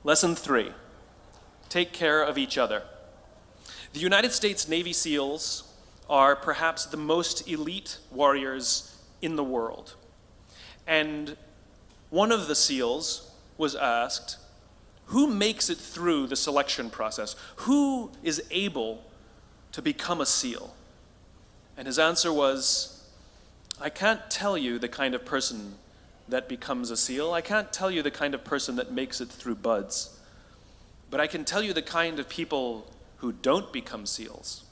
Lesson 3, take care of each other. The United States Navy SEALs are perhaps the most elite warriors in the world. And one of the SEALs was asked, who makes it through the selection process? Who is able to become a SEAL? And his answer was, I can't tell you the kind of person that becomes a SEAL. I can't tell you the kind of person that makes it through BUD/S. But I can tell you the kind of people who don't become SEALs.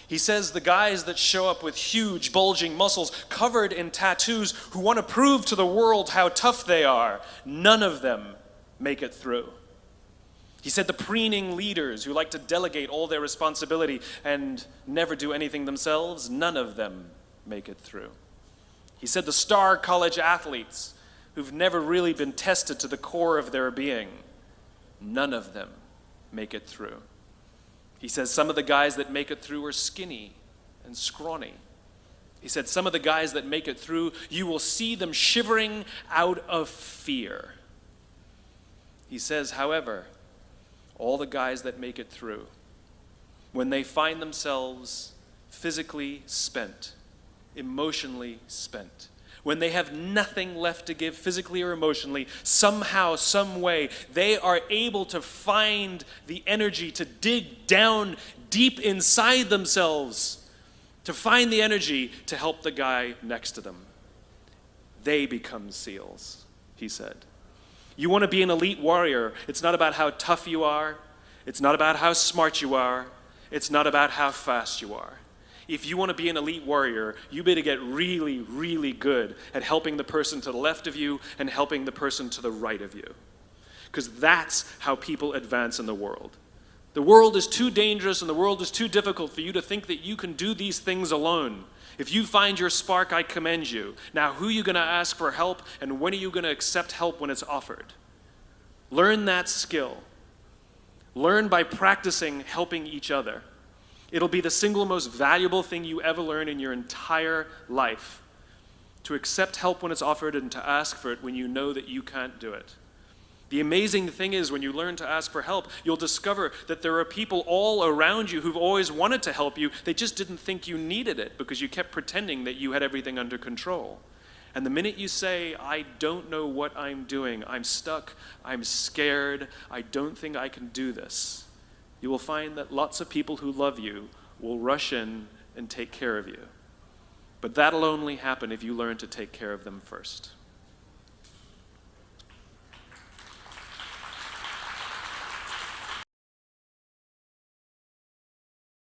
He says the guys that show up with huge, bulging muscles, covered in tattoos, who want to prove to the world how tough they are, none of them make it through. He said the preening leaders who like to delegate all their responsibility and never do anything themselves, none of them make it through. He said the star college athletes who've never really been tested to the core of their being, none of them make it through. He says some of the guys that make it through are skinny and scrawny. He said some of the guys that make it through, you will see them shivering out of fear. He says, however, all the guys that make it through, when they find themselves physically spent, emotionally spent, when they have nothing left to give physically or emotionally, somehow, some way, they are able to find the energy to dig down deep inside themselves, to find the energy to help the guy next to them. They become SEALs, he said. You want to be an elite warrior. It's not about how tough you are. It's not about how smart you are. It's not about how fast you are. If you want to be an elite warrior, you better get really, really good at helping the person to the left of you and helping the person to the right of you. Because that's how people advance in the world. The world is too dangerous and the world is too difficult for you to think that you can do these things alone. If you find your spark, I commend you. Now, who are you going to ask for help, and when are you going to accept help when it's offered? Learn that skill. Learn by practicing helping each other. It'll be the single most valuable thing you ever learn in your entire life. To accept help when it's offered and to ask for it when you know that you can't do it. The amazing thing is when you learn to ask for help, you'll discover that there are people all around you who've always wanted to help you. They just didn't think you needed it because you kept pretending that you had everything under control. And the minute you say, I don't know what I'm doing, I'm stuck, I'm scared, I don't think I can do this, you will find that lots of people who love you will rush in and take care of you. But that'll only happen if you learn to take care of them first.